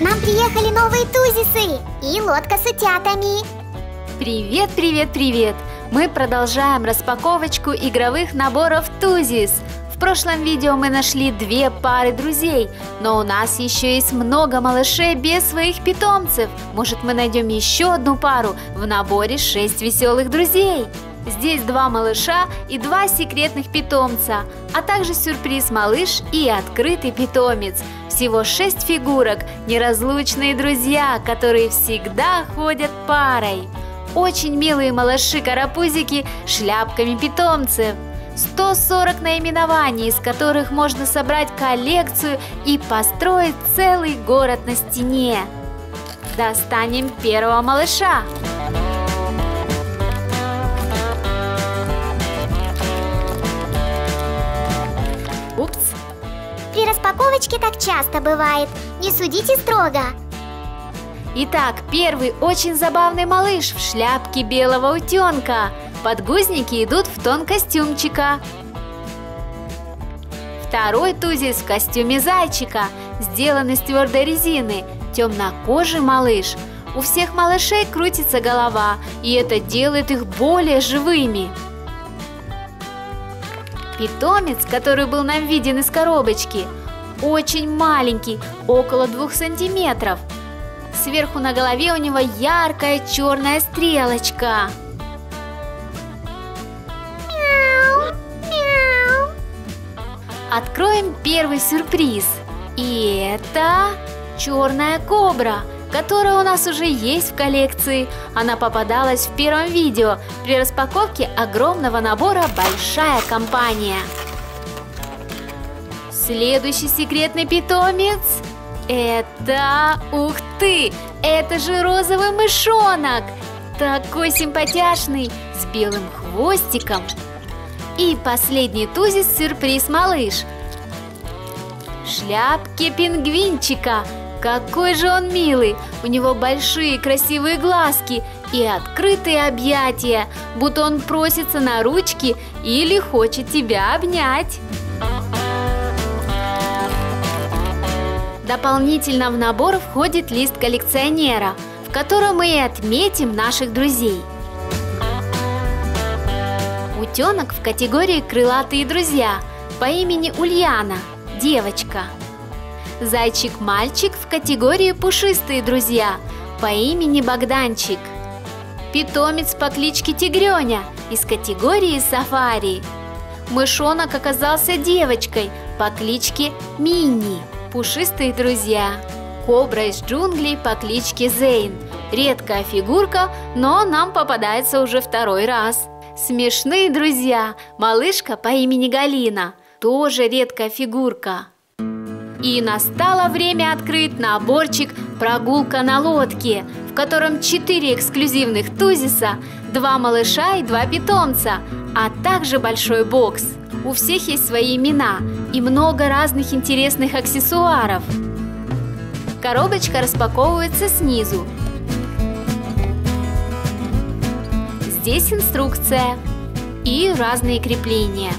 нам приехали новые тузисы и лодка с утятами. Привет, привет, привет! Мы продолжаем распаковочку игровых наборов Тузис. В прошлом видео мы нашли 2 пары друзей, но у нас еще есть много малышей без своих питомцев. Может, мы найдем еще одну пару в наборе 6 веселых друзей. Здесь 2 малыша и 2 секретных питомца, а также сюрприз-малыш и открытый питомец. Всего 6 фигурок, неразлучные друзья, которые всегда ходят парой. Очень милые малыши-карапузики с шляпками питомцев. 140 наименований, из которых можно собрать коллекцию и построить целый город на стене. Достанем первого малыша. Упс. При распаковочке так часто бывает, не судите строго. Итак, первый очень забавный малыш в шляпке белого утенка. Подгузники идут в тон костюмчика. Второй тузис в костюме зайчика, сделан из твердой резины, темнокожий малыш. У всех малышей крутится голова, и это делает их более живыми. Питомец, который был нам виден из коробочки, очень маленький, около 2 сантиметров. Сверху на голове у него яркая черная стрелочка. Мяу, мяу. Откроем первый сюрприз. И это черная кобра, которая у нас уже есть в коллекции. Она попадалась в первом видео при распаковке огромного набора «Большая компания». Следующий секретный питомец – это… Ух ты! Это же розовый мышонок! Такой симпатяшный, с белым хвостиком. И последний тузис – сюрприз-малыш. В шляпке пингвинчика. Какой же он милый! У него большие красивые глазки и открытые объятия, будто он просится на ручки или хочет тебя обнять. Дополнительно в набор входит лист коллекционера, в котором мы и отметим наших друзей. Утенок в категории «Крылатые друзья» по имени Ульяна, девочка. Зайчик-мальчик в категории «Пушистые друзья» по имени Богданчик. Питомец по кличке Тигреня из категории «Сафари». Мышонок оказался девочкой по кличке Минни. Пушистые друзья. Кобра из джунглей по кличке Зейн. Редкая фигурка, но нам попадается уже 2-й раз. Смешные друзья. Малышка по имени Галина. Тоже редкая фигурка. И настало время открыть наборчик «Прогулка на лодке», в котором 4 эксклюзивных тузиса, 2 малыша и 2 питомца, а также большой бокс. У всех есть свои имена и много разных интересных аксессуаров. Коробочка распаковывается снизу. Здесь инструкция и разные крепления.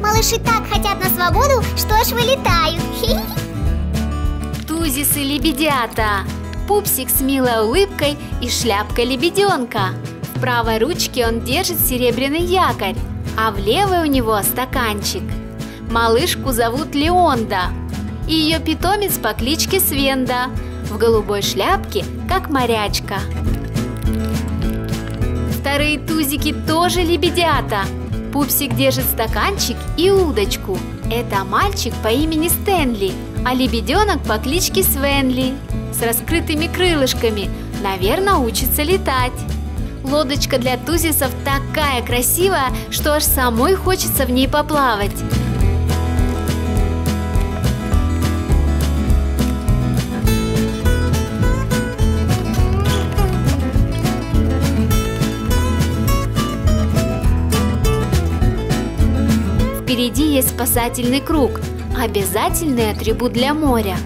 Малыши так хотят на свободу, что аж вылетают. Тузисы-лебедята. Пупсик с милой улыбкой и шляпкой лебеденка. В правой ручке он держит серебряный якорь, а в левой у него стаканчик. Малышку зовут Леонда, и ее питомец по кличке Свенда. В голубой шляпке, как морячка. Вторые тузики тоже лебедята. Пупсик держит стаканчик и удочку. Это мальчик по имени Стэнли, а лебеденок по кличке Свенли. С раскрытыми крылышками, наверное, учится летать. Лодочка для тузисов такая красивая, что аж самой хочется в ней поплавать. Впереди есть спасательный круг, обязательный атрибут для моря.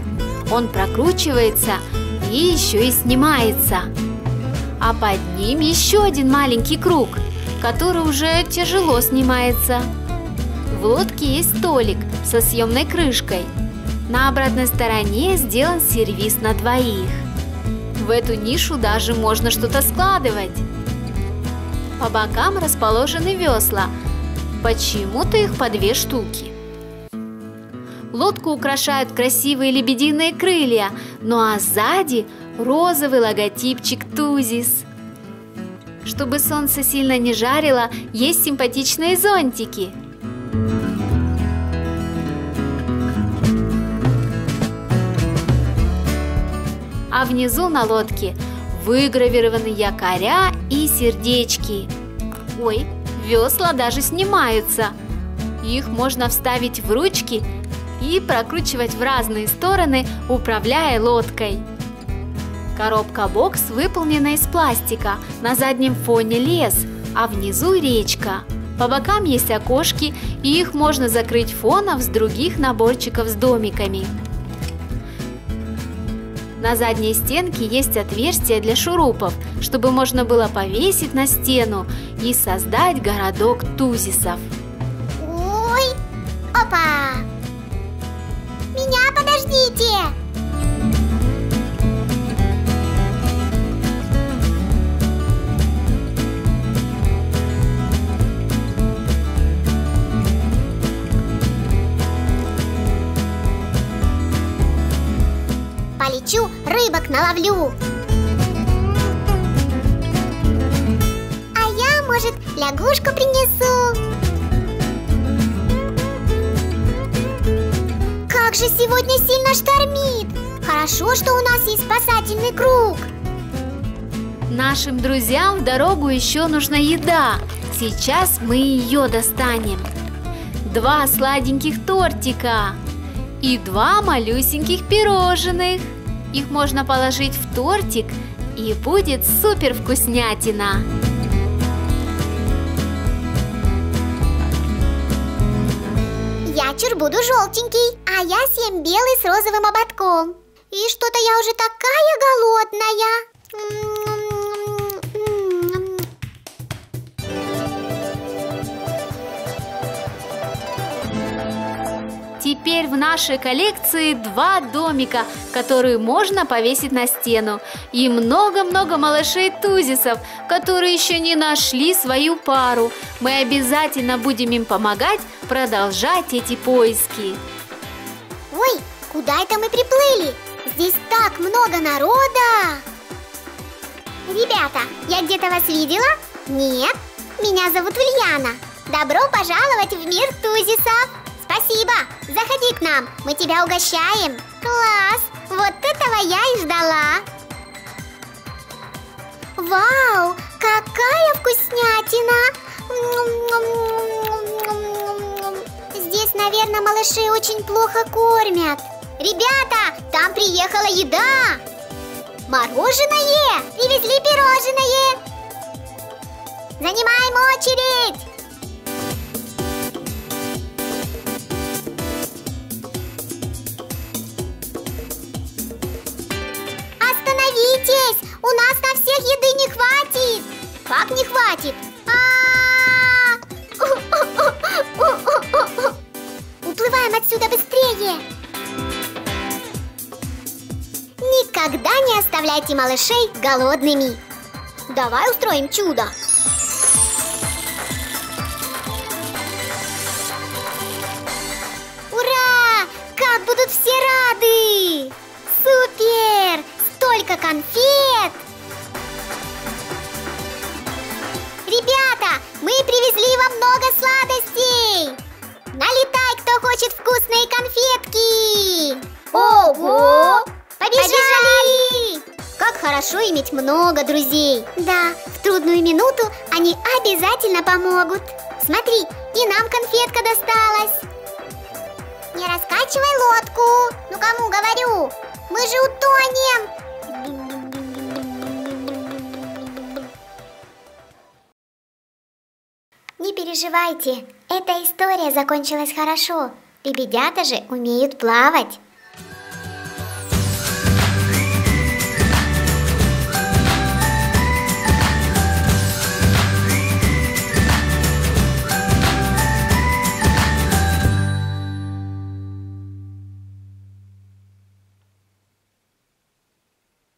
Он прокручивается и еще и снимается. А под ним еще один маленький круг, который уже тяжело снимается. В лодке есть столик со съемной крышкой. На обратной стороне сделан сервиз на двоих. В эту нишу даже можно что-то складывать. По бокам расположены весла. Почему-то их по 2 штуки. Лодку украшают красивые лебединые крылья, ну а сзади розовый логотипчик Тузис. Чтобы солнце сильно не жарило, есть симпатичные зонтики. А внизу на лодке выгравированы якоря и сердечки. Ой, весла даже снимаются. Их можно вставить в ручки и прокручивать в разные стороны, управляя лодкой. Коробка-бокс выполнена из пластика, на заднем фоне лес, а внизу речка. По бокам есть окошки, и их можно закрыть фоном с других наборчиков с домиками. На задней стенке есть отверстие для шурупов, чтобы можно было повесить на стену и создать городок тузисов. Ой, опа! Меня подождите! Полечу, рыбок наловлю. А я, может, лягушку принесу. Как же сегодня сильно штормит. Хорошо, что у нас есть спасательный круг. Нашим друзьям в дорогу еще нужна еда. Сейчас мы ее достанем. 2 сладеньких тортика и 2 малюсеньких пирожных. Их можно положить в тортик, и будет супер вкуснятина. Я буду желтенький, а я съем белый с розовым ободком. И что-то я уже такая голодная. Теперь в нашей коллекции 2 домика, которые можно повесить на стену. И много-много малышей-тузисов, которые еще не нашли свою пару. Мы обязательно будем им помогать продолжать эти поиски. Ой, куда это мы приплыли? Здесь так много народа! Ребята, я где-то вас видела? Нет? Меня зовут Ульяна. Добро пожаловать в мир тузисов! Спасибо! Заходи к нам, мы тебя угощаем! Класс! Вот этого я и ждала! Вау! Какая вкуснятина! Здесь, наверное, малышей очень плохо кормят. Ребята, там приехала еда! Мороженое! Привезли пирожное! Занимаем очередь! Остановитесь! У нас на всех еды не хватит! Как не хватит? Уплываем отсюда быстрее! Никогда не оставляйте малышей голодными! Давай устроим чудо! Ура! Как будут все рады! Супер! Столько конфет! Ребята, мы привезли вам много сладостей! Налетай, кто хочет вкусные конфетки! Ого! Побежали! Как хорошо иметь много друзей! Да, в трудную минуту они обязательно помогут! Смотри, и нам конфетка досталась! Не раскачивай лодку! Ну кому говорю? Мы же утонем! Не переживайте, эта история закончилась хорошо. Лебедята же умеют плавать.